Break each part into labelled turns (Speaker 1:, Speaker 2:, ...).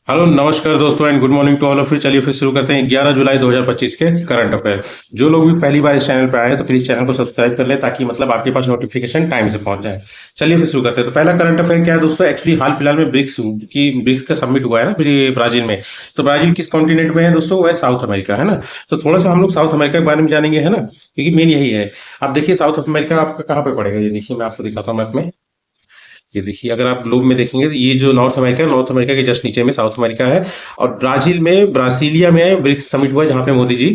Speaker 1: Hello नमस्कार दोस्तों and good morning to all of you. चलिए फिर शुरू करते हैं 11 जुलाई 2025 के करंट अफेयर। जो लोग भी पहली बार इस चैनल पर आए हैं तो प्लीज चैनल को सब्सक्राइब कर लें ताकि मतलब आपके पास नोटिफिकेशन टाइम से पहुंच जाए। चलिए फिर शुरू करते हैं। तो पहला करंट अफेयर क्या है दोस्तों, एक्चुअली हाल फिलहाल में ब्रिक्स का समिट हुआ है ना फिर ये ब्राजील में। तो ब्राजील किस कॉन्टिनेंट में है दोस्तों, वो है साउथ अमेरिका, है ना। तो थोड़ा सा हम लोग साउथ अमेरिका के बारे में जानेंगे, है ना, क्योंकि मेन यही है। आप देखिए साउथ अमेरिका आपका कहाँ पे पड़ेगा, ये देखिए मैं आपको दिखाता हूँ मैप में। ये देखिए अगर आप ग्लोब में देखेंगे तो ये जो नॉर्थ अमेरिका है, नॉर्थ अमेरिका के जस्ट नीचे में साउथ अमेरिका है। और ब्राजील में ब्रासिलिया में ब्रिक्स समिट हुआ है जहाँ पे मोदी जी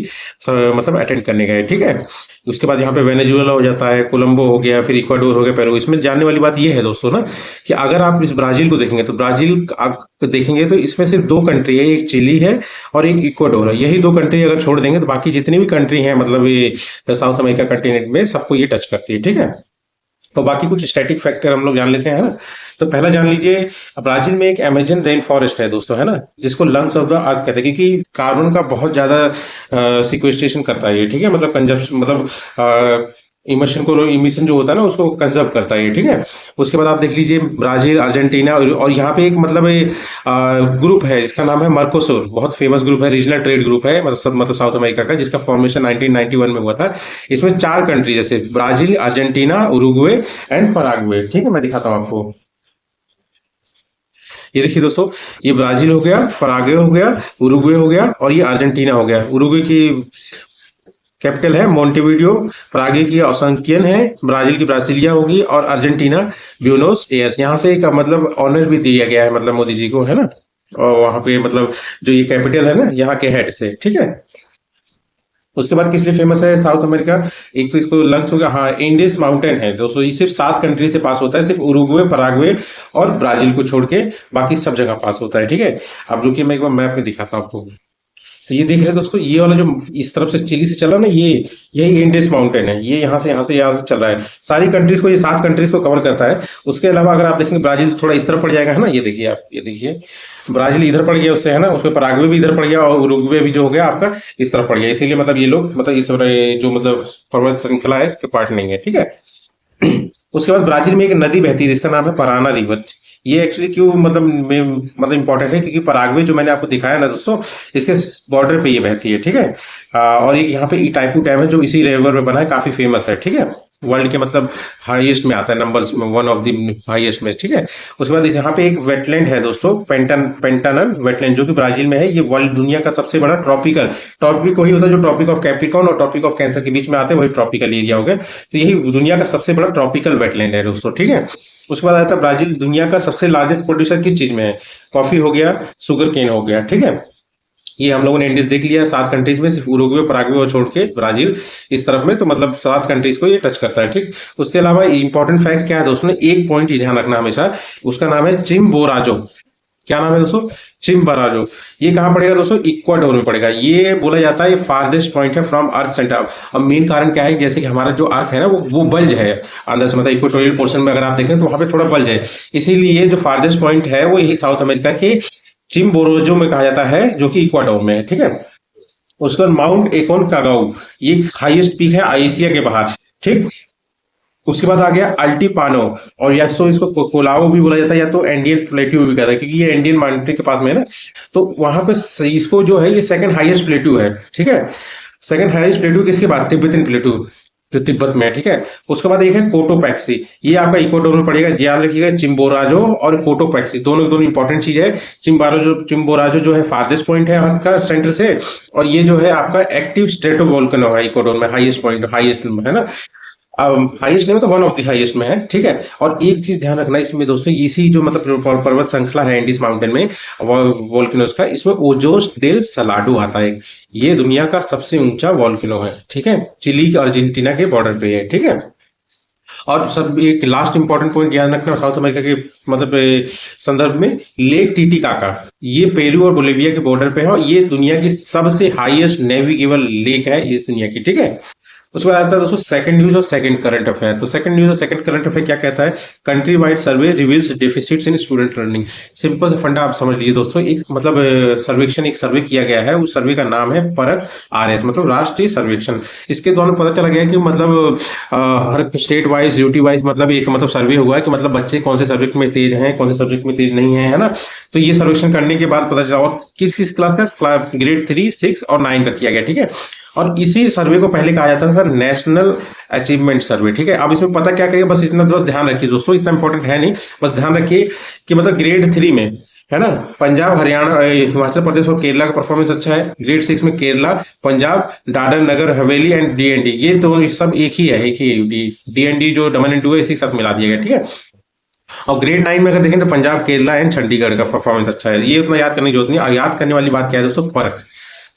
Speaker 1: मतलब अटेंड करने गए, ठीक है। उसके बाद यहाँ पे वेनेजुएला हो जाता है, कोलंबो हो गया, फिर इक्वाडोर हो गया, पेरू। इसमें जानने वाली बात ये है दोस्तों ना कि अगर आप इस ब्राजील को देखेंगे तो ब्राजील आप देखेंगे तो इसमें सिर्फ दो कंट्री है, एक चिली है और एक इक्वाडोर है। यही दो कंट्री अगर छोड़ देंगे तो बाकी जितनी भी कंट्री हैं मतलब ये साउथ अमेरिका कंटिनेंट में सबको ये टच करती है, ठीक है। तो बाकी कुछ स्टैटिक फैक्टर हम लोग जान लेते हैं, है ना। तो पहला जान लीजिए, ब्राजील में एक अमेजन रेन फॉरेस्ट है दोस्तों, है ना, जिसको लंग्स ऑफ द अर्थ कहते हैं क्योंकि कार्बन का बहुत ज्यादा सिक्वेस्ट्रेशन करता है ये, ठीक है। मतलब कंजप्शन मतलब इमिशन जो होता है ना उसको कंजर्व करता है ये, ठीक है। उसके बाद आप देख लीजिए ब्राजील, अर्जेंटीना और यहाँ पे एक मतलब ग्रुप है जिसका नाम है मर्कोसुर। बहुत फेमस ग्रुप है, रीजनल ट्रेड ग्रुप है, मतलब साउथ अमेरिका का, जिसका फॉर्मेशन 1991 में हुआ था। इसमें चार कंट्री जैसे Brazil, Argentina, Uruguay and Paraguay, ठीक है। मैं दिखाता हूँ आपको। ये देखिए दोस्तों, ये ब्राजील हो गया, पराग्वे हो गया, उरुग्वे हो गया और ये अर्जेंटीना हो गया। उरुग्वे की कैपिटल है मोंटेविडियो, पराग्वे की औसंकियन है, ब्राजील की ब्रासिलिया होगी और अर्जेंटीना ब्यूनोस एयर्स। यहाँ से एक मतलब ऑनर भी दिया गया है मतलब मोदी जी को, है ना। और वहां पे मतलब जो ये कैपिटल है ना यहाँ के हेड से, ठीक है। उसके बाद किस लिए फेमस है साउथ अमेरिका, एक तो इसको लंग्स हो गया, हाँ इंडिस माउंटेन है दोस्तों। ये सिर्फ 7 कंट्री से पास होता है, सिर्फ उरुग्वे, पराग्वे और ब्राजील को छोड़ के बाकी सब जगह पास होता है, ठीक है। अब रुकिए मैं एक बार मैप में दिखाता हूँ आपको। तो ये देख रहे हैं दोस्तों, ये वाला जो इस तरफ से चिली से चला ना, ये यही इंडिस माउंटेन है। ये यहाँ से चल रहा है। सारी कंट्रीज को, ये 7 कंट्रीज को कवर करता है। उसके अलावा अगर आप देखेंगे ब्राजील थोड़ा इस तरफ पड़ जाएगा, है ना। ये देखिए आप, ये देखिए ब्राजील इधर पड़ गया उससे, है ना। उसके पराग्वे भी इधर पड़ गया और उरुग्वे भी जो हो गया आपका इस तरफ पड़ गया। इसीलिए मतलब ये लोग मतलब इस जो मतलब पर्वत श्रृंखला है इसके पार्ट नहीं है, ठीक है। उसके बाद ब्राजील में एक नदी बहती है जिसका नाम है पराना रिवर। ये एक्चुअली क्यों मतलब इंपॉर्टेंट है क्योंकि पराग्वे जो मैंने आपको दिखाया ना दोस्तों, इसके बॉर्डर पे ये बहती है, ठीक है। और एक यहाँ पे इटाइपू डैम है जो इसी रिवर में बना है, काफी फेमस है, ठीक है। वर्ल्ड के मतलब हाईएस्ट में आता है, नंबर्स में वन ऑफ द हाईएस्ट में, ठीक है। उसके बाद यहाँ पे एक वेटलैंड है दोस्तों, पेंटानल वेटलैंड, जो कि ब्राजील में है। ये वर्ल्ड दुनिया का सबसे बड़ा ट्रॉपिकल, टॉपिक वही होता है जो ट्रॉपिक ऑफ कैप्रिकॉर्न और टॉपिक ऑफ कैंसर के बीच में आते हैं, वही ट्रॉपिकल एरिया हो गया। तो यही दुनिया का सबसे बड़ा ट्रॉपिकल वेटलैंड है दोस्तों, ठीक है। उसके बाद आता है ब्राजील दुनिया का सबसे लार्जेस्ट प्रोड्यूसर किस चीज में है, कॉफी हो गया, शुगर केन हो गया, ठीक है। ये हम लोगों ने इंडिस देख लिया 7 कंट्रीज में, सिर्फ उरुग्वे, पराग्वे और छोड़ के ब्राजील इस तरफ में, तो मतलब 7 कंट्रीज को ये टच करता है, ठीक। उसके अलावा इंपॉर्टेंट फैक्ट क्या है दोस्तों, एक पॉइंट ये ध्यान रखना हमेशा, उसका नाम है चिम्बोराजो। क्या नाम है दोस्तों, चिम्बोराजो। ये कहाँ पड़ेगा दोस्तों, इक्वाडोर में पड़ेगा। ये बोला जाता है ये फारदेस्ट पॉइंट है फ्रॉम अर्थ सेंटर। अब मेन कारण क्या है, जैसे कि हमारा जो अर्थ है ना वो बल्ज है अंदर से, मतलब इक्वेटोरियल पोर्शन में अगर आप देखें तो वहां पे थोड़ा बल्ज है। इसीलिए जो फारदेस्ट पॉइंट है वो यही साउथ अमेरिका के चिम्बोरोजो में कहा जाता है, जो कि इक्वाडोर में है, ठीक है। उसके बाद माउंट एकोन कागाऊ, ये हाईएस्ट पीक है एशिया के बाहर, ठीक। उसके बाद आ गया अल्टीपानो, और या तो इसको कोलाओ भी बोला जाता है या तो इंडियन प्लेट्यू भी कहता है क्योंकि ये इंडियन माउंटेन के पास में है ना। तो वहां पे इसको जो है ये सेकंड हाईएस्ट प्लेट्यू है, ठीक है। सेकंड हाईएस्ट प्लेट्यू किसके बाद, तिब्बतन प्लेट्यू जो तिब्बत में है, ठीक है। उसके बाद एक है कोटोपैक्सी, ये आपका इक्वाडोर में पड़ेगा, ध्यान रखिएगा। चिम्बोराजो और कोटोपैक्सी दोनों दोनों इंपॉर्टेंट चीज है। चिम्बोराजो जो है फारदेस्ट पॉइंट है अर्थ का सेंटर से, और ये जो है आपका एक्टिव स्ट्रेटो वोल्केनो है इक्वाडोर में, हाईएस्ट पॉइंट, हाईएस्ट है ना। हाईएस्ट नहीं मतलब वन ऑफ द हाईएस्ट में है, ठीक है। और एक चीज ध्यान रखना इसमें दोस्तों, इसी जो मतलब पर्वत श्रृंखला है इंडिस माउंटेन में वोल्केनोस का, इसमें ओजोस डेल सलाडो आता है। ये दुनिया का सबसे ऊंचा वोल्केनो है, ठीक है। चिली के अर्जेंटीना के बॉर्डर पे है, ठीक है। और सब एक लास्ट इंपॉर्टेंट पॉइंट ध्यान रखना साउथ अमेरिका के मतलब संदर्भ में, लेक टीटीकाका, ये पेरू और बोलिविया के बॉर्डर पे है और ये दुनिया की सबसे हाईएस्ट नेविगेबल लेक है इस दुनिया की, ठीक है। उसके बाद आता है दोस्तों सेकंड न्यूज और सेकंड करंट अफेयर। तो सेकंड न्यूज और सेकंड करंट अफेयर क्या कहता है, कंट्री वाइड सर्वे रिवील्स डेफिसिट्स इन स्टूडेंट लर्निंग। सिंपल सा फंडा आप समझ लीजिए दोस्तों, एक मतलब सर्वेक्षण, एक सर्वे किया गया है, उस सर्वे का नाम है परख RS, मतलब राष्ट्रीय सर्वेक्षण। इसके दौरान पता चला गया कि मतलब हर स्टेट वाइज, ड्यूटी वाइज मतलब एक मतलब सर्वे हुआ है कि मतलब बच्चे कौन से सब्जेक्ट में तेज हैं, कौन से सब्जेक्ट में तेज नहीं है ना। तो ये सर्वेक्षण करने के बाद पता चला, और किस किस क्लास का, ग्रेड 3, 6 और 9 का किया गया, ठीक है। और इसी सर्वे को पहले कहा जाता था नेशनल अचीवमेंट सर्वे, ठीक है। अब इसमें पता क्या करिए, बस इतना बस ध्यान रखिए दोस्तों, इतना इंपॉर्टेंट है नहीं, बस ध्यान रखिए कि मतलब ग्रेड 3 में है ना पंजाब, हरियाणा, हिमाचल प्रदेश और केरला का परफॉर्मेंस अच्छा है। ग्रेड 6 में केरला, पंजाब, दादर नगर हवेली एंड DND, ये तो सब एक ही है, एक ही DND जो डबल एंड टू है, इसी के साथ मिला दिया गया, ठीक है। और ग्रेड 9 में अगर देखें तो पंजाब, केरला एंड चंडीगढ़ का परफॉर्मेंस अच्छा है। ये उतना याद करने की जरूरत नहीं, याद करने वाली बात क्या है दोस्तों, परख।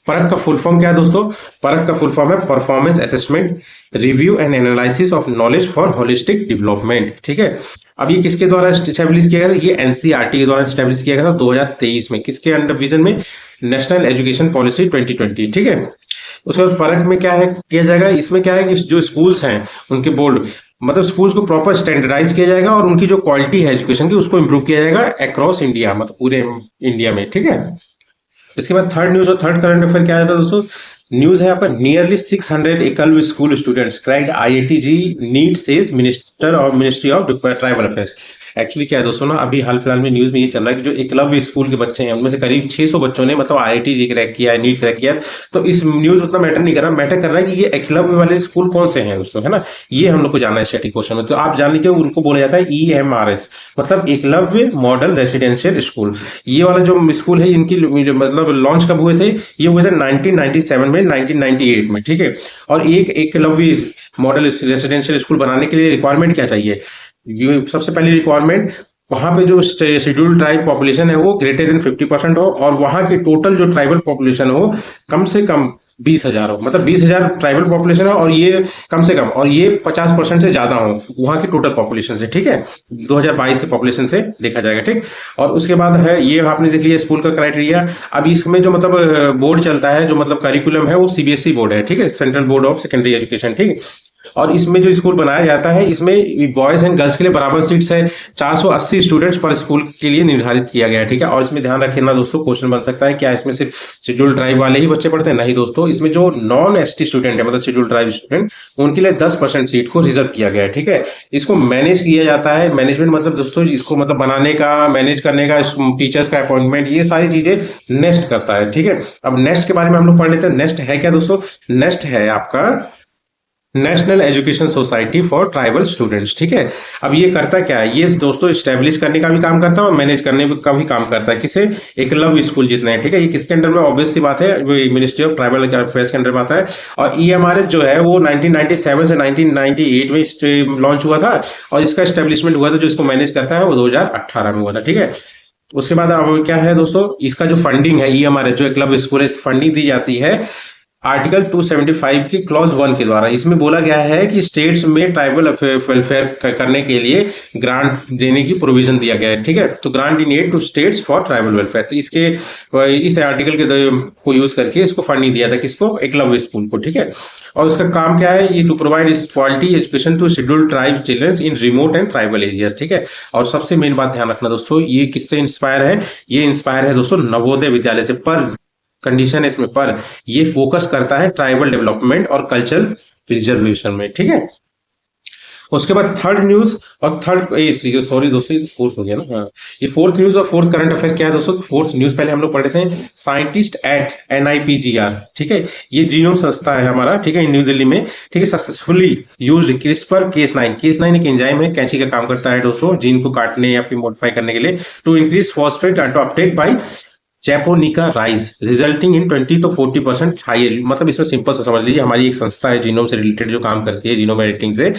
Speaker 1: परख का फुल फॉर्म क्या है दोस्तों, परख का फुल फॉर्म है performance assessment review and analysis of knowledge for holistic development, ठीक है। अब ये किसके द्वारा स्टैब्लिश किया गया था, ये NCERT के द्वारा स्टैब्लिश किया गया था 2023 में, किसके अंडर विजन में, नेशनल एजुकेशन पॉलिसी 2020, ठीक है। उसके बाद परख में क्या है किया जाएगा, इसमें क्या है कि जो स्कूल्स हैं उनके बोर्ड, मतलब स्कूल्स को प्रॉपर स्टैंडर्डाइज किया जाएगा और उनकी जो क्वालिटी है एजुकेशन की उसको इंप्रूव किया जाएगा अक्रॉस इंडिया, मतलब पूरे इंडिया में, ठीक है। इसके बाद थर्ड न्यूज और थर्ड करंट अफेयर क्या आता है दोस्तों, न्यूज है आपका, nearly 600 Eklavya school students cracked IIT NEET says minister और ministry of tribal affairs. Actually क्या है दोस्तों ना, अभी हाल फिलहाल में न्यूज में ये चल रहा है कि जो एकलव्य स्कूल के बच्चे हैं उनमें से करीब 600 बच्चों ने मतलब IIT क्रैक किया है, नीट क्रैक किया है। तो इस न्यूज उतना मैटर नहीं कर रहा, मैटर कर रहा है कि ये एकलव्य वाले स्कूल कौन से हैं दोस्तों, है ना। ये हम लोग को जानना है स्टैटिक क्वेश्चन में। तो आप जान लीजिए उनको बोला जाता है EMRS, मतलब एकलव्य मॉडल रेसिडेंशियल स्कूल। ये वाला जो स्कूल है इनकी मतलब लॉन्च कब हुए थे, ये हुए थे 1997 में, 1998 में, ठीक है। और एक एकलव्य मॉडल रेसिडेंशियल स्कूल बनाने के लिए रिक्वायरमेंट क्या चाहिए, ये सबसे पहली रिक्वायरमेंट, वहां पे जो शेड्यूल्ड ट्राइब पॉपुलेशन है वो ग्रेटर देन 50% हो, और वहां की टोटल जो ट्राइबल पॉपुलेशन हो कम से कम 20,000 हो, मतलब 20,000 ट्राइबल पॉपुलेशन है और ये कम से कम, और ये 50% से ज्यादा हो वहां की टोटल पॉपुलेशन से, ठीक है। 2022 के पॉपुलेशन से देखा जाएगा, ठीक। और उसके बाद है ये आपने देख लिया स्कूल का क्राइटेरिया। अब इसमें जो मतलब बोर्ड चलता है, जो मतलब करिकुलम है वो CBSE बोर्ड है, ठीक है, central board of secondary education, ठीक है। और इसमें जो स्कूल बनाया जाता है इसमें बॉयज एंड गर्ल्स के लिए बराबर सीट्स है, 480 स्टूडेंट्स पर स्कूल के लिए निर्धारित किया गया है, ठीक है। और इसमें ध्यान रखना दोस्तों, क्वेश्चन बन सकता है क्या इसमें सिर्फ शेड्यूल्ड ट्राइब वाले ही बच्चे पढ़ते हैं, नहीं दोस्तों, इसमें जो नॉन ST स्टूडेंट है, मतलब शेड्यूल्ड ट्राइब स्टूडेंट, उनके लिए 10% सीट को रिजर्व किया गया है, ठीक है। इसको मैनेज किया जाता है, मैनेजमेंट मतलब दोस्तों इसको मतलब बनाने का, मैनेज करने का, टीचर्स का अपॉइंटमेंट, ये सारी चीजें नेस्ट करता है, ठीक है। अब नेस्ट के बारे में हम लोग पढ़ लेते हैं। नेस्ट है क्या दोस्तों, नेस्ट है आपका national education society for tribal students, ठीक है। अब ये करता क्या है, ये दोस्तों स्टैब्लिश करने का भी काम करता है और मैनेज करने का भी काम करता है, किसे, एकलव्य स्कूल जितने हैं, ठीक है। ये किसके अंडर में, ऑब्वियस सी बात है, मिनिस्ट्री ऑफ ट्राइबल अफेयर्स के अंडर में आता है। और EMRS जो है वो 1997 से 1998 में लॉन्च हुआ था, और इसका स्टैब्लिशमेंट हुआ था, जो इसको मैनेज करता है वो 2018 में हुआ था, ठीक है। उसके बाद अब क्या है दोस्तों, इसका जो फंडिंग है EMRS जो एकलव्य स्कूल है, फंडिंग दी जाती है आर्टिकल 275 की क्लॉज 1 के द्वारा। इसमें बोला गया है कि स्टेट्स में ट्राइबल वेलफेयर करने के लिए ग्रांट देने की प्रोविजन दिया गया है, ठीक है। तो grant in aid to states for tribal welfare, तो इस आर्टिकल के को यूज करके इसको फंडिंग दिया था, किसको, एकलव्य स्कूल को, ठीक है। और उसका काम क्या है, ये to provide quality education to scheduled tribe children in remote and tribal area, ठीक है। और सबसे मेन बात ध्यान रखना दोस्तों, ये किससे इंस्पायर है, ये इंस्पायर है दोस्तों नवोदय विद्यालय से, पर कंडीशन है इसमें, पर ये फोकस करता है ट्राइबल डेवलपमेंट और कल्चरल प्रिजर्वेशन में, ठीक है। उसके बाद थर्ड न्यूज और सॉरी दोस्तों, फोर्थ हो गया ना, हाँ। ये फोर्थ न्यूज और फोर्थ करंट अफेयर क्या है दोस्तों, फोर्थ न्यूज पहले हम लोग पढ़े थे, साइंटिस्ट एट NIPGR, ठीक है, ये जीनोम संस्था है हमारा, ठीक है, न्यू दिल्ली में, ठीक है, सक्सेसफुली यूज्ड CRISPR Cas9 एक एंजाइम है, कैंची का काम करता है दोस्तों, जीन को काटने या फिर मॉडिफाई करने के लिए, to increase phosphate uptake by japonica rice resulting in 20 to 40% high. मतलब इसमें सिंपल से समझ लीजिए, हमारी एक संस्था है जीनोम से रिलेटेड जो काम करती है जीनोम एडिटिंग से,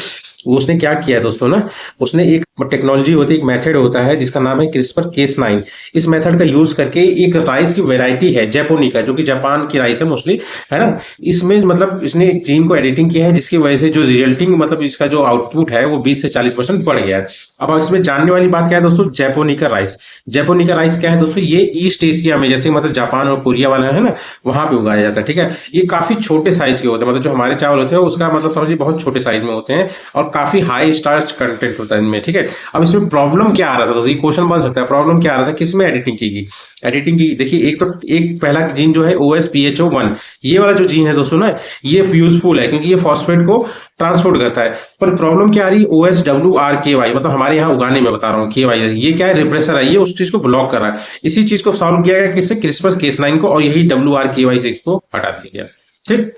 Speaker 1: उसने क्या किया है दोस्तों ना, उसने एक टेक्नोलॉजी होती है, एक मेथड होता है जिसका नाम है क्रिस्पर केस 9। इस मेथड का यूज करके एक राइस की वैरायटी है जैपोनिका, जो कि जापान की राइस है मोस्टली, है ना। इसमें मतलब इसने एक जीन को एडिटिंग किया है, जिसकी वजह से जो रिजल्टिंग मतलब इसका जो आउटपुट है वो 20 से 40% बढ़ गया है। अब इसमें जानने वाली बात क्या है दोस्तों, जैपोनिका राइस। जैपोनिका राइस क्या है दोस्तों, ये ईस्ट एशिया में, जैसे मतलब जापान और कोरिया वाला है ना, वहां पे उगाया जाता है, ठीक है। ये काफी छोटे साइज के होते हैं, मतलब जो हमारे चावल होते हैं उसका मतलब समझिए बहुत छोटे साइज में होते हैं, और काफी हाई स्टार्च कंटेंट होता है इनमें, ठीक है। अब इसमें प्रॉब्लम क्या आ रहा था, तो ये क्वेश्चन बन सकता है, प्रॉब्लम क्या आ रहा था, किसमें एडिटिंग की गई। एडिटिंग की, देखिए एक तो एक पहला जीन जो है OSPHO1, ये वाला जो जीन है दोस्तों ना, ये यूजफुल है क्योंकि ये फॉस्फेट को ट्रांसपोर्ट करता है। पर प्रॉब्लम क्या आ रही है, OSWRKY, मतलब हमारे यहाँ उगाने में बता रहा हूँ, KY ये क्या है, रिप्रेसर है, ये उस चीज को ब्लॉक कर रहा है। इसी चीज को सॉल्व किया गया किससे, क्रिस्पर केस 9 को, और यही WRKY6 को हटा दिया गया, ठीक।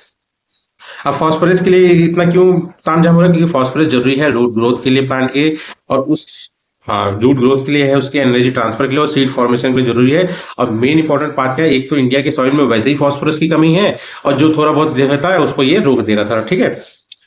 Speaker 1: अब फास्फोरस के लिए इतना क्यों तामझाम हो रहा है, क्योंकि फास्फोरस जरूरी है रूट ग्रोथ के लिए प्लांट के, और उस, हाँ रूट ग्रोथ के लिए है, उसके एनर्जी ट्रांसफर के लिए और सीड फॉर्मेशन के लिए जरूरी है। और मेन इंपॉर्टेंट बात क्या है, एक तो इंडिया के सॉइल में वैसे ही फास्फोरस की कमी है, और जो थोड़ा बहुत देता है उसको ये रोक दे रहा था, ठीक है।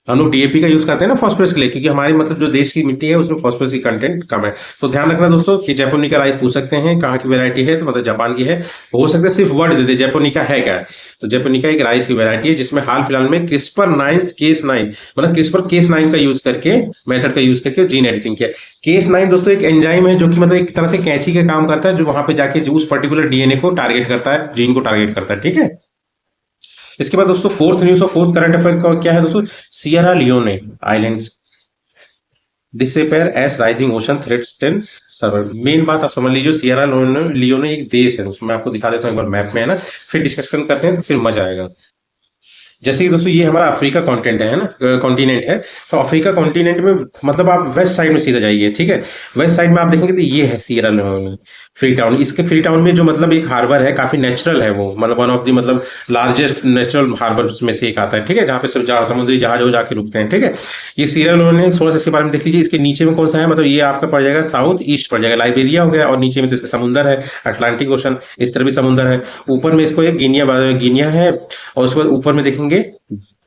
Speaker 1: हम लोग DAP का यूज करते हैं ना फास्फोरस के लिए, क्योंकि हमारी मतलब जो देश की मिट्टी है उसमें फास्फोरस की कंटेंट कम है। तो ध्यान रखना दोस्तों कि जैपोनिका राइस पूछ सकते हैं कहाँ की वैरायटी है, तो मतलब जापान की है। हो सकता है सिर्फ वर्ड दे दे जैपोनिका है क्या, तो जैपोनिका एक राइस की वैरायटी है जिसमें हाल फिलहाल में CRISPR-9 मतलब CRISPR-Cas9 का यूज करके, मेथड का यूज करके जीन एडिटिंग किया। केस 9 दोस्तों एक एंजाइम है जो कि मतलब एक तरह से कैंची का काम करता है, जो वहां पे जाके जो उस पर्टिकुलर DNA को टारगेट करता है, जीन को टारगेट करता है, ठीक है। इसके बाद दोस्तों फोर्थ न्यूज और फोर्थ करंट अफेयर का क्या है दोस्तों, Sierra Leone islands disappear as rising ocean threatens server. Main बात आप समझ लीजिए, सियरा लियोने एक देश है, उसमें आपको दिखा देता हूँ एक बार मैप में, है ना, फिर डिस्कशन करते हैं तो फिर मजा आएगा। जैसे कि दोस्तों ये हमारा अफ्रीका कॉन्टिनेंट है ना, कॉन्टिनेंट है। तो अफ्रीका कॉन्टिनेंट में मतलब आप वेस्ट साइड में सीधा जाइए, ठीक है। वेस्ट साइड में आप देखेंगे तो ये है सियरा लियोने फ्री टाउन। इसके फ्री टाउन में जो मतलब एक हार्बर है, काफी नेचुरल है वो, मतलब वन ऑफ दी मतलब लार्जेस्ट नेचुरल हार्बर में से एक आता है, ठीक है, जहाँ पे सब समुद्री जहाज हो जाके रुकते हैं, ठीक है। ये सियरा लियोने थोड़ा सा इसके बारे में देख लीजिए। इसके नीचे में कौन सा है, मतलब ये आपका पड़ जाएगा साउथ ईस्ट पड़ जाएगा, लाइबेरिया हो गया, और नीचे में तो इसका समुंदर है, अटलांटिक ओशन, इस तरह भी समुंदर है। ऊपर में इसको एक गिनिया है, और उसके बाद ऊपर में देखेंगे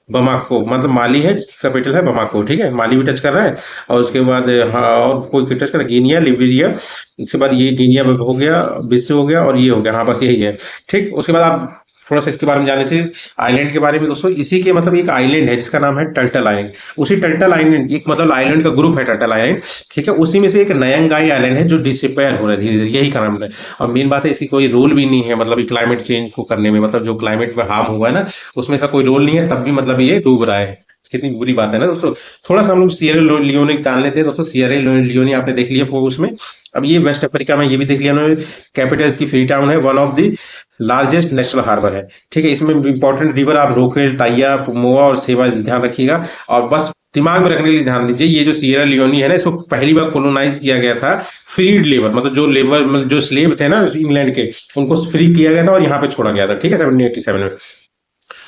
Speaker 1: बमाको, मतलब माली है जिसकी कैपिटल है बमाको, ठीक है, माली भी टच कर रहा है। और उसके बाद हाँ और कोई टच कर रहा है, गिनिया, लिबेरिया, उसके बाद ये गिनिया हो गया, बिस्सू हो गया, और ये हो गया, हाँ बस यही है, ठीक। उसके बाद आप थोड़ा सा इसके बारे में जाने थे, आइलैंड के बारे में दोस्तों। इसी के मतलब एक आइलैंड है जिसका नाम है टर्टल आइलैंड। उसी टर्टल आइलैंड एक मतलब आइलैंड का ग्रुप है टर्टल आइलैंड, ठीक है। उसी में से एक नयंगाई आइलैंड है जो डिसअपेयर हो रहा है धीरे धीरे, यही का नाम है। और मेन बात है इसकी कोई रोल भी नहीं है, मतलब क्लाइमेट चेंज को करने में, मतलब जो क्लाइमेट में हार्म हुआ है ना, उसमें इसका कोई रोल नहीं है, तब भी मतलब ये डूब रहा है। कितनी बुरी बात है ना दोस्तों। थोड़ा सा हम लोग सियरा लियोने जान लेते हैं दोस्तों। सियरा लियोने आपने देख लिया उसमें। अब ये वेस्ट अफ्रीका में ये भी देख लिया उन्होंने, कैपिटल इसकी फ्री टाउन है, one of the largest national harbour है, ठीक है। इसमें इंपॉर्टेंट रिवर आप रोकेल, टाइया, मोआ और सेवा ध्यान रखिएगा। और बस दिमाग में रखने के लिए ध्यान दीजिए, ये जो सियरा लियोनी है ना, इसको पहली बार कोलोनाइज किया गया था फ्रीड लेबर, मतलब जो लेबर मतलब जो स्लेव थे ना इंग्लैंड के, उनको फ्री किया गया था और यहाँ पे छोड़ा गया था, ठीक है, 1787 में।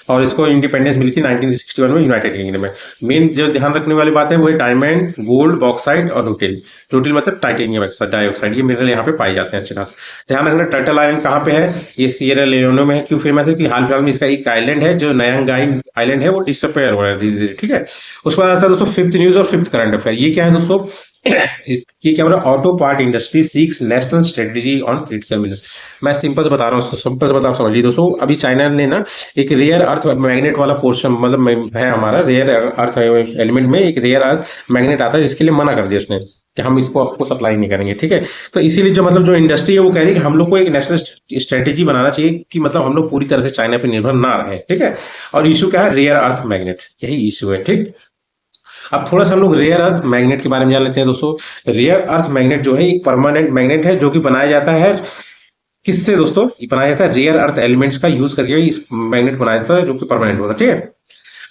Speaker 1: और इसको इंडिपेंडेंस मिली थी 1961 में यूनाइटेड किंगडम में। मेन जो ध्यान रखने वाली बात है वो है डायमंड, गोल्ड, बॉक्साइट और रूटिल। रूटिल मतलब टाइटेनियम डाइऑक्साइड, ये मिनरल यहाँ पे पाए जाते हैं अच्छे खास। ध्यान रखना टर्टल आइलैंड कहाँ पे है, ये सियरा लियोने में है। क्यों फेमस है कि हाल फिलहाल में इसका एक आइलैंड है जो नयांगाई आइलैंड है, वो डिसअपेयर हो रहा है धीरे धीरे, ठीक है। उसके बाद आता है दोस्तों फिफ्थ न्यूज और फिफ्थ करंट अफेयर। ये क्या है दोस्तों, ये क्या बोला, auto part industry seeks national strategy on critical minerals. मैं सिंपल से बता रहा हूँ, सिंपल से बता समझ लीजिए दोस्तों। अभी चाइना ने ना एक रेयर अर्थ मैग्नेट वाला पोर्शन मतलब है हमारा रेयर अर्थ एलिमेंट में एक रेयर अर्थ मैग्नेट आता है, जिसके लिए मना कर दिया उसने कि हम इसको आपको सप्लाई नहीं करेंगे, ठीक है। तो इसीलिए जो मतलब जो इंडस्ट्री है वो कह रही है कि हम लोग को एक नेशनल स्ट्रेटेजी बनाना चाहिए कि मतलब हम लोग पूरी तरह से चाइना पर निर्भर ना रहे, ठीक है। और इशू क्या है, रेयर अर्थ मैग्नेट, यही इशू है, ठीक। अब थोड़ा सा हम लोग रेयर अर्थ मैग्नेट के बारे में जान लेते हैं दोस्तों। रेयर अर्थ मैग्नेट जो है एक परमानेंट मैग्नेट है जो कि बनाया जाता है किससे दोस्तों, ये बनाया जाता है रेयर अर्थ एलिमेंट्स का यूज करके इस मैग्नेट बनाया जाता है जो कि परमानेंट होता है, ठीक है।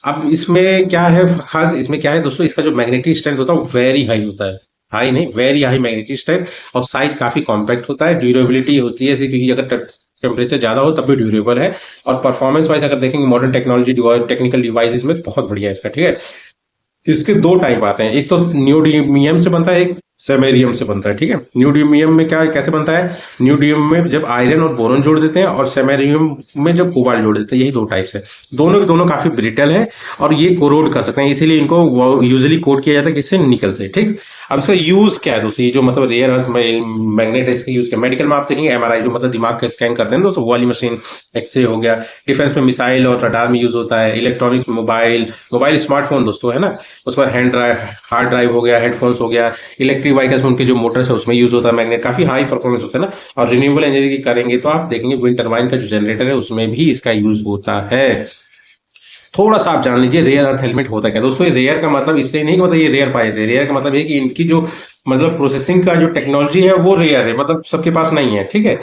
Speaker 1: अब इसमें क्या है खास, इसमें क्या है दोस्तों, इसका जो मैग्नेटिक स्ट्रेंथ होता है वो वेरी हाई होता है, हाई नहीं वेरी हाई मैग्नेटिक स्ट्रेंथ, और साइज काफी कॉम्पैक्ट होता है, ड्यूरेबिलिटी होती है क्योंकि अगर टेम्परेचर ज्यादा हो तब भी ड्यूरेबल है। और परफॉर्मेंस वाइज अगर देखेंगे मॉडर्न टेक्नोलॉजी टेक्निकल डिवाइसेस में बहुत बढ़िया है इसका, ठीक है। इसके दो टाइप आते हैं, एक तो नियोडीमियम से बनता है, एक सेमेरियम से बनता है, ठीक है। न्यूडियम में क्या कैसे बनता है, न्यूडियम में जब आयरन और बोरॉन जोड़ देते हैं, और सेमेरियम में जब कोबाल्ट जोड़ देते हैं, यही दो टाइप्स है। दोनों के दोनों काफी ब्रिटल है और ये कोरोड कर सकते हैं, इसीलिए इनको यूजुअली कोड किया जाता है किससे, निकल से, ठीक। अब इसका यूज क्या है दोस्तों, ये जो मतलब रेयर अर्थ मैग्नेट है, इसका यूज क्या, मेडिकल में आप देखेंगे एमआरआई जो मतलब दिमाग का स्कैन करते हैं दोस्तों, वो वाली मशीन, एक्सरे हो गया, डिफेंस में मिसाइल और रडार में यूज होता है, इलेक्ट्रॉनिक्स, मोबाइल स्मार्टफोन दोस्तों है ना, उस पर हैंड ड्राइव, हार्ड ड्राइव हो गया, हेडफोन्स हो गया, इलेक्ट्रिक व्हीकल्स में उनके जो मोटर्स है उसमें यूज होता है मैग्नेट, काफी हाई परफॉर्मेंस होता है ना। और रिन्यूएबल एनर्जी की करेंगे तो आप देखेंगे विंड टर्बाइन का जो जनरेटर है उसमें भी इसका यूज होता है। थोड़ा सा आप जान लीजिए रेयर अर्थ एलिमेंट होता है क्या दोस्तों। रेयर का मतलब इसलिए नहीं कि मतलब ये रेयर पाए जाते हैं, रेयर का मतलब है कि इनकी जो मतलब प्रोसेसिंग का जो टेक्नोलॉजी है वो रेयर है, मतलब सबके पास नहीं है, ठीक है।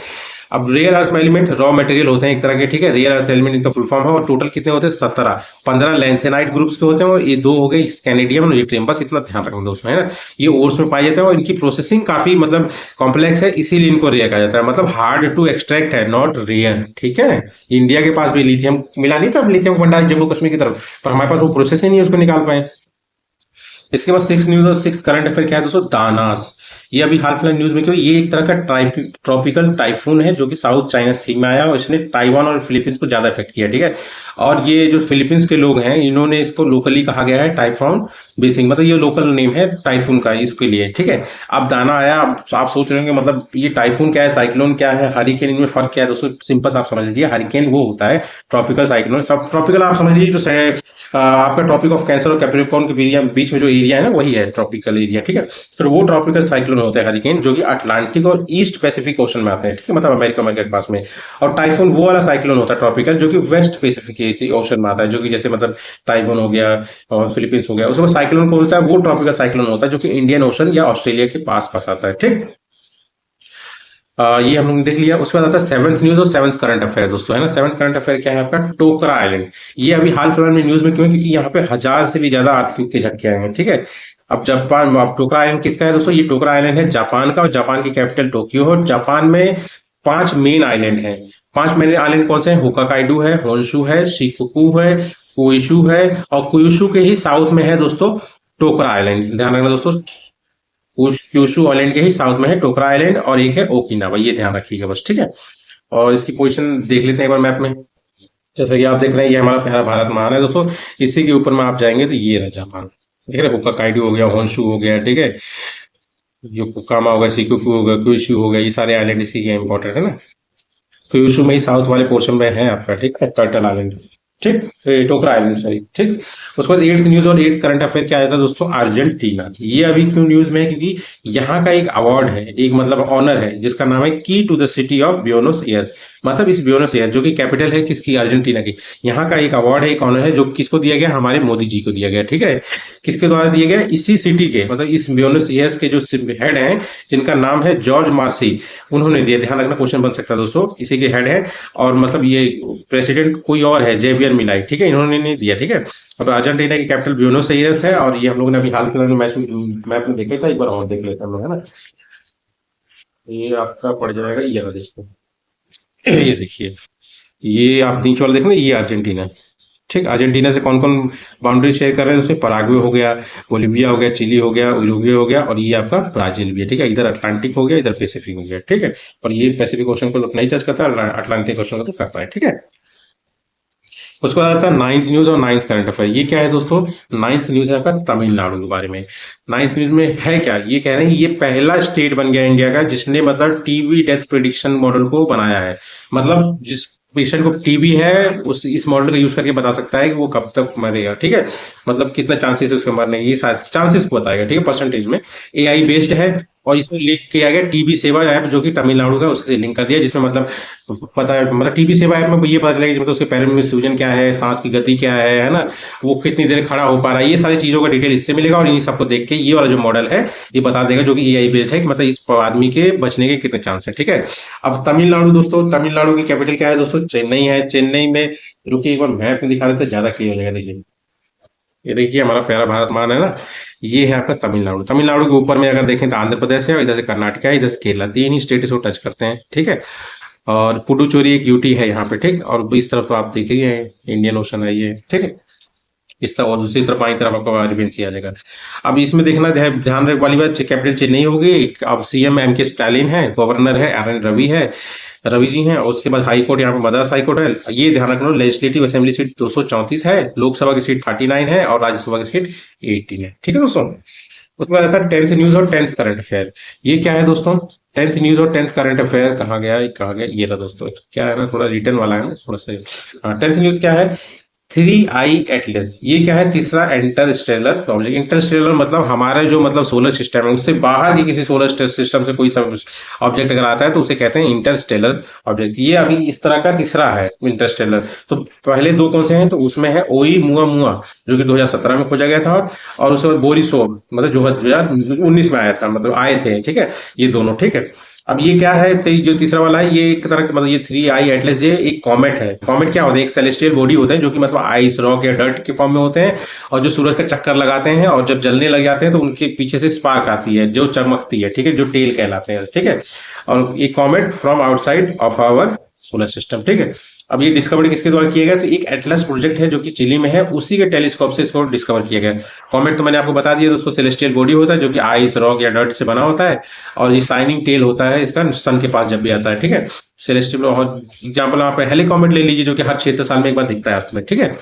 Speaker 1: अब rare earth element raw material होते हैं एक तरह के, ठीक है। रेयर अर्थ एलिमेंट इनका फुल फॉर्म है, और टोटल कितने होते हैं, 17, 15 लेंथेनाइट ग्रुप्स के होते हैं, और ये 2 हो गए स्कैनेडियम और यूट्रियम, बस इतना ध्यान रखना दोस्तों, है ना। ये ओर्स में पाए जाते हैं और इनकी प्रोसेसिंग काफी मतलब कॉम्प्लेक्स है, इसीलिए इनको रेयर कहा जाता है, मतलब हार्ड टू एक्सट्रैक्ट है, नॉट रेयर, ठीक है। इंडिया के पास भी लिथियम मिला नहीं था, लिथियम भंडार जम्मू कश्मीर की तरफ, पर हमारे पास वो प्रोसेस ही नहीं है उसको निकाल पाए। इसके बाद 6 न्यूज और 6 करंट अफेयर क्या है दोस्तों, दानास। ये अभी हाल फिलहाल न्यूज में क्यों, ये एक तरह का ट्रॉपिकल टाइफून है जो कि साउथ चाइना सी में आया और इसने ताइवान और फिलीपींस को ज्यादा इफेक्ट किया, ठीक है। और ये जो फिलीपींस के लोग हैं इन्होंने इसको लोकली कहा गया है टाइफॉन बेसिंग, मतलब ये लोकल नेम है टाइफून का इसके लिए, ठीक है। अब दाना आया, अब आप सोच रहे होंगे मतलब ये टाइफून क्या है, साइक्लोन क्या है, हरिकेन, इनमें फर्क क्या है दोस्तों। सिंपल आप समझ लीजिए, हरिकेन वो होता है ट्रॉपिकल, साइक्लोन सब ट्रॉपिकल आप समझ लीजिए, जो आपका ट्रॉपिक ऑफ कैंसर और कैप्रिकॉर्न के बीच में जो एरिया है ना वही है ट्रॉपिकल एरिया, ठीक है। फिर वो ट्रॉपिकल साइक्लोन होता है हरिकेन, जो कि अटलांटिक और ईस्ट पैसिफिक ओशन में आते हैं, ठीक है, मतलब अमेरिका के पास में। और टाइफून वो वाला साइक्लोन होता है ट्रॉपिकल, जो कि वेस्ट पैसिफिक ओशन में आता है, जो कि जैसे मतलब ताइवान हो गया और फिलीपींस हो गया। उसके बाद साइक्लोन को होता है वो ट्रॉपिकल साइक्लोन होता है जो कि इंडियन ओशन या ऑस्ट्रेलिया के पास आता है, ठीक। ये हम लोग ने देख लिया। उसके बाद आता है 7th न्यूज और 7th करंट अफेयर दोस्तों, है ना। 7th करंट अफेयर क्या है आपका, टोकरा आइलैंड। ये अभी हाल फिलहाल में न्यूज में क्यों है, क्योंकि यहाँ पे 1000 से भी ज्यादा अर्थक्वेक के झटके आए हैं, ठीक है। अब जापान, अब टोकरा आइलैंड किसका है दोस्तों, ये टोकरा आइलैंड है जापान का, और जापान की कैपिटल टोक्यो है। जापान में 5 मेन आइलैंड है। 5 मेन आइलैंड कौन से हैं, होकाकाइडो है, होन्शु है, शिकोकू है, कोइशु है, और कोइशु के ही साउथ में है दोस्तों टोकरा आइलैंड, ध्यान रखना दोस्तों। क्यूशु आइलैंड के ही साउथ में है टोकरा आइलैंड, और एक है ओकिनावा, ये ध्यान रखिएगा बस, ठीक है। और इसकी पोजीशन देख लेते हैं एक बार मैप में। जैसे कि आप देख रहे हैं ये हमारा प्यारा भारत महान है दोस्तों, इसी के ऊपर में आप जाएंगे तो ये रहा जापान, देख रहे, होक्काइडो हो गया, होन्शु हो गया, ठीक है, योकोहामा हो गया, शिकोकू हो गया, क्यूशु हो गया, ये सारे आइलैंड इसी के इंपॉर्टेंट है ना। क्यूशु में ही साउथ वाले पोर्शन में है आपका, ठीक है, टर्टल आइलैंड, ठीक, टोकरा आइलैंड सॉरी, ठीक। उसके बाद 8th न्यूज और 8th करंट अफेयर क्या आया था दोस्तों, अर्जेंटीना। ये अभी क्यों न्यूज में है, क्योंकि यहाँ का एक अवार्ड है, एक मतलब ऑनर है, जिसका नाम है key to the city of Buenos Aires, मतलब इस ब्यूनोस एयर्स जो कि कैपिटल है किसकी, अर्जेंटीना की। यहाँ का एक अवार्ड है, एक ऑनर है, जो किसको दिया गया, हमारे मोदी जी को दिया गया, ठीक है। किसके द्वारा दिया गया, इसी सिटी के, मतलब इस ब्यूनोस एयर्स के जो हेड हैं, जिनका नाम है जॉर्ज मार्सी, उन्होंने दिया। ध्यान रखना, क्वेश्चन बन सकता है दोस्तों, इसी के हेड है। और मतलब ये प्रेसिडेंट कोई और है, जेवियर मिलाई, ठीक है, इन्होंने नहीं दिया, ठीक है। अब अर्जेंटीना की कैपिटल ब्यूनोस एयर्स है, और ये हम लोगों ने अभी हाल फिलहाल में मैप में देखा था, एक बार और देख लेते हैं हम लोग, है ना। ये आपका पड़ जाएगा, ये वाला देखते हैं, ये देखिए, ये आप नीचे वाला देख रहे हैं, ये अर्जेंटीना है, ठीक। अर्जेंटीना से कौन कौन बाउंड्री शेयर कर रहे हैं, उसमें पराग्वे हो गया, बोलिविया हो गया, चिली हो गया, उरुग्वे हो गया, और ये आपका ब्राजील भी है, ठीक है। इधर अटलांटिक हो गया, इधर पैसिफिक हो गया, ठीक है। और ये पैसिफिक ओशन को नहीं टच करता, अटलांटिक ओशन को तो करता है, ठीक है। उसके बाद आता है 9th न्यूज और 9th करंट अफेयर। ये क्या है दोस्तों, 9th न्यूज है आपका तमिलनाडु के बारे में। 9th न्यूज में है क्या, ये कह रहे हैं ये पहला स्टेट बन गया इंडिया का जिसने मतलब टीबी डेथ प्रिडिक्शन मॉडल को बनाया है, मतलब जिस पेशेंट को टीबी है उस इस मॉडल का यूज करके बता सकता है कि वो कब तक मरेगा, ठीक है, मतलब कितना चांसेस है उसके मरने की, ये सारे चांसेस को बताएगा, ठीक है, परसेंटेज में। एआई बेस्ड है, और इसमें लिंक किया गया टीबी सेवा ऐप जो कि तमिलनाडु का, उससे लिंक कर दिया, जिसमें मतलब पता है, मतलब टीबी सेवा ऐप में ये पता चलेगा कि मतलब उसके पैरों में सूजन क्या है, सांस की गति क्या है ना, वो कितनी देर खड़ा हो पा रहा है, ये सारी चीजों का डिटेल इससे मिलेगा। और इन सबको देख के ये वाला जो मॉडल है ये बता देगा, जो कि एआई बेस्ड है, कि मतलब इस आदमी के बचने के कितने चांस है, ठीक है। अब तमिलनाडु दोस्तों, तमिलनाडु की कैपिटल क्या है दोस्तों, चेन्नई है। चेन्नई में रुकिए एक बार मैप में दिखा देते हैं, ज्यादा क्लियर हो जाएगा, देखिए, ये देखिए हमारा प्यारा भारत मान है ना, ये है आपका तमिलनाडु। तमिलनाडु के ऊपर में अगर देखें तो आंध्र प्रदेश है, और इधर से कर्नाटक है, इधर से केरला, तीन ही स्टेट इसको टच करते हैं, ठीक है। और पुडुचेरी एक यूटी है यहाँ पे, ठीक। और इस तरफ तो आप देखिए इंडियन ओशन है ये, ठीक है। इस तरह, और दूसरी तरफ बाई तरफ आपको आरबीएनसी आ जाएगा। अब इसमें देखना ध्यान रखने वाली बात, कैपिटल चेन्नई होगी। अब सीएम एम के स्टालिन है, गवर्नर है आर एन रवि है, रवि जी हैं। और उसके बाद हाई कोर्ट यहाँ पे मद्रास हाई कोर्ट है। ये ध्यान रखना, लेजिस्लेटिव असेंबली सीट 234 है, लोकसभा की सीट 39 है और राज्यसभा की सीट 18 है। ठीक है दोस्तों। उसके बाद आता है 10th न्यूज और 10th करंट अफेयर। ये क्या है दोस्तों? 10th न्यूज और 10th करंट अफेयर कहाँ गया, कहाँ गया, ये रहा दोस्तों। क्या है ना, थोड़ा रिटर्न वाला है ना, थोड़ा सा। हाँ, 10th न्यूज क्या है? 3I Atlas. ये क्या है? तीसरा इंटरस्टेलर ऑब्जेक्ट। इंटरस्टेलर मतलब हमारा जो मतलब सोलर सिस्टम है, उससे बाहर की किसी सोलर सिस्टम से कोई ऑब्जेक्ट अगर आता है तो उसे कहते हैं इंटरस्टेलर ऑब्जेक्ट। ये अभी इस तरह का तीसरा है इंटरस्टेलर। तो पहले दो कौन से हैं? तो उसमें है ओई मुआ मुआ, जो कि 2017 में खोजा गया था, और उसके बाद बोरिसोव, मतलब जो 2019 में आया था, मतलब आए थे। ठीक है, ये दोनों। ठीक है, अब ये क्या है? तो जो तीसरा वाला है, ये एक तरह का मतलब ये 3I एटलस ये एक कॉमेट है। कॉमेट क्या होता है? एक सेलेस्टियल बॉडी होते हैं जो कि मतलब आइस, रॉक या डर्ट के फॉर्म में होते हैं, और जो सूरज का चक्कर लगाते हैं और जब जलने लग जाते हैं तो उनके पीछे से स्पार्क आती है जो चमकती है। ठीक है, जो टेल कहलाते हैं। ठीक है, और ये comet from outside of our solar system. ठीक है, अब ये डिस्कवरी किसके द्वारा किया गया? तो एक एटलस प्रोजेक्ट है जो कि चिली में है, उसी के टेलीस्कोप से इसको डिस्कवर किया गया। कॉमेट तो मैंने आपको बता दिया दोस्तों, सेलेस्टियल बॉडी होता है जो कि आइस, रॉक या डर्ट से बना होता है, और ये शाइनिंग टेल होता है इसका सन के पास जब भी आता है। ठीक है, सेलेस्टियल। और एग्जाम्पल आप हेलिकॉमेट ले लीजिए जो कि हर 6 साल में एक बार दिखता है अर्थ में। ठीक है,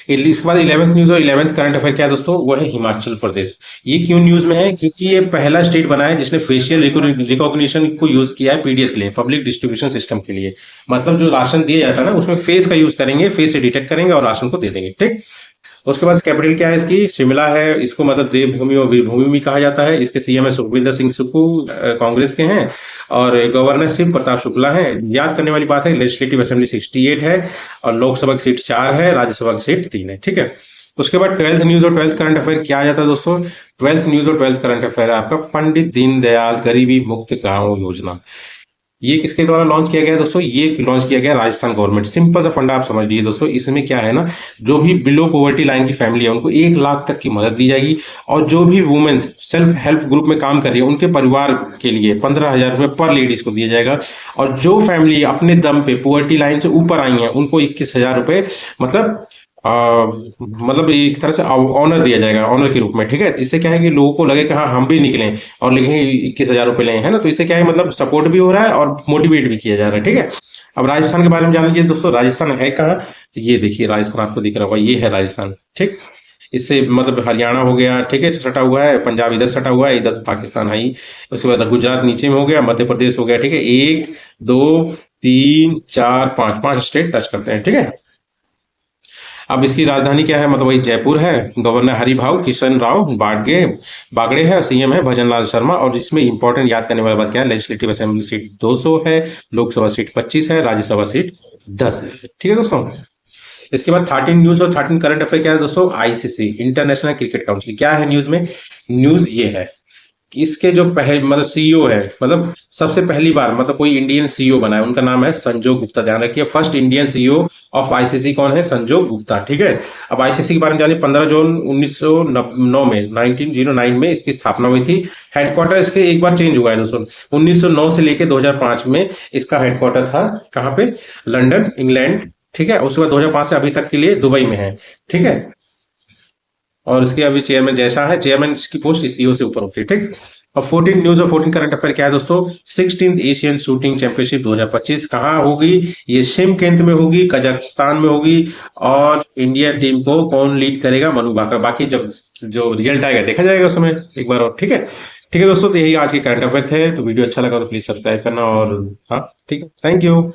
Speaker 1: इसके बाद 11th न्यूज और 11th करंट अफेयर क्या है दोस्तों? वो है हिमाचल प्रदेश। ये क्यों न्यूज में है? क्योंकि ये पहला स्टेट बना है जिसने फेशियल रिकॉग्निशन को यूज किया है पीडीएस के लिए, पब्लिक डिस्ट्रीब्यूशन सिस्टम के लिए। मतलब जो राशन दिया जाता है ना, उसमें फेस का यूज करेंगे, फेस से डिटेक्ट करेंगे और राशन को दे देंगे। ठीक, उसके बाद कैपिटल क्या है इसकी? शिमला है। इसको मतलब देवभूमि और वीरभूमि भी कहा जाता है। इसके सीएम है सुखविंदर सिंह सुक्खू, कांग्रेस के हैं, और गवर्नर शिव प्रताप शुक्ला है। याद करने वाली बात है, लेजिस्लेटिव असेंबली 68 है, और लोकसभा की सीट 4 है, राज्यसभा की सीट 3 है। ठीक है, उसके बाद 12th न्यूज और 12th करंट अफेयर क्या आ जाता है दोस्तों? 12th न्यूज और 12th करंट अफेयर है आपका पंडित दीनदयाल गरीबी मुक्त गांव योजना। ये किसके द्वारा लॉन्च किया गया है दोस्तों? ये लॉन्च किया गया राजस्थान गवर्नमेंट। सिंपल सा फंडा आप समझ लीजिए दोस्तों। इसमें क्या है ना, जो भी बिलो पॉवर्टी लाइन की फैमिली है उनको 1 लाख तक की मदद दी जाएगी, और जो भी वुमेन्स सेल्फ हेल्प ग्रुप में काम कर रही है उनके परिवार के लिए 15,000 रुपए पर लेडीज को दिया जाएगा, और जो फैमिली अपने दम पे पॉवर्टी लाइन से ऊपर आई है उनको 21,000 रुपए मतलब एक तरह से ऑनर दिया जाएगा, ऑनर के रूप में। ठीक है, इससे क्या है कि लोगों को लगे कि हाँ हम भी निकले और लेकिन 21,000 रुपए लें, है ना। तो इससे क्या है, मतलब सपोर्ट भी हो रहा है और मोटिवेट भी किया जा रहा है। ठीक है, अब राजस्थान के बारे में जान लीजिए दोस्तों। राजस्थान है कहाँ? तो ये देखिए राजस्थान आपको दिख रहा होगा, ये है राजस्थान। ठीक, इससे मतलब हरियाणा हो गया, ठीक है, सटा हुआ है, पंजाब इधर सटा हुआ है, इधर तो पाकिस्तान है ही। उसके बाद गुजरात नीचे में हो गया, मध्य प्रदेश हो गया। ठीक है, 1 2 3 4 5 5 स्टेट टच करते हैं। ठीक है, अब इसकी राजधानी क्या है? मतलब वही जयपुर है। गवर्नर हरिभाऊ किशन राव बागड़े है, सीएम है भजनलाल शर्मा। और इसमें इंपॉर्टेंट याद करने वाली बात क्या है? लेजिस्लेटिव असेंबली सीट 200 है, लोकसभा सीट 25 है, राज्यसभा सीट 10 है। ठीक है दोस्तों। इसके बाद 13 न्यूज और 13 करंट अफेयर क्या है दोस्तों? ICC international cricket council. क्या है न्यूज में? न्यूज ये है कि इसके जो पहले मतलब सीईओ है, मतलब सबसे पहली बार मतलब कोई इंडियन सीईओ बना है, उनका नाम है संजोग गुप्ता। ध्यान रखिए, first Indian CEO of ICC कौन है? संजोग गुप्ता। ठीक है, अब आईसीसी के बारे में जानिए। 15 जून 1909 में 1909 में इसकी स्थापना हुई थी। हेडक्वार्टर इसके एक बार चेंज हुआ है दोस्तों। 1909 से लेकर 2005 में इसका हेडक्वार्टर था कहाँ पे? London, England. ठीक है, उसके बाद 2005 से अभी तक के लिए दुबई में है। ठीक है, और इसके अभी चेयरमैन जैसा है, चेयरमैन की पोस्ट सीईओ से ऊपर होती है। ठीक, और 14 न्यूज और 14 करंट अफेयर क्या है दोस्तों? 16th एशियन शूटिंग चैंपियनशिप 2025 कहाँ होगी? ये शिमकेंत में होगी, कजाकिस्तान में होगी। और इंडिया टीम को कौन लीड करेगा? मनु भाकर। बाकी जब जो रिजल्ट आएगा देखा जाएगा उस समय एक बार और। ठीक है दोस्तों, तो यही आज के करंट अफेयर थे। तो वीडियो अच्छा लगा तो प्लीज सब्सक्राइब करना, और हाँ ठीक है, थैंक यू।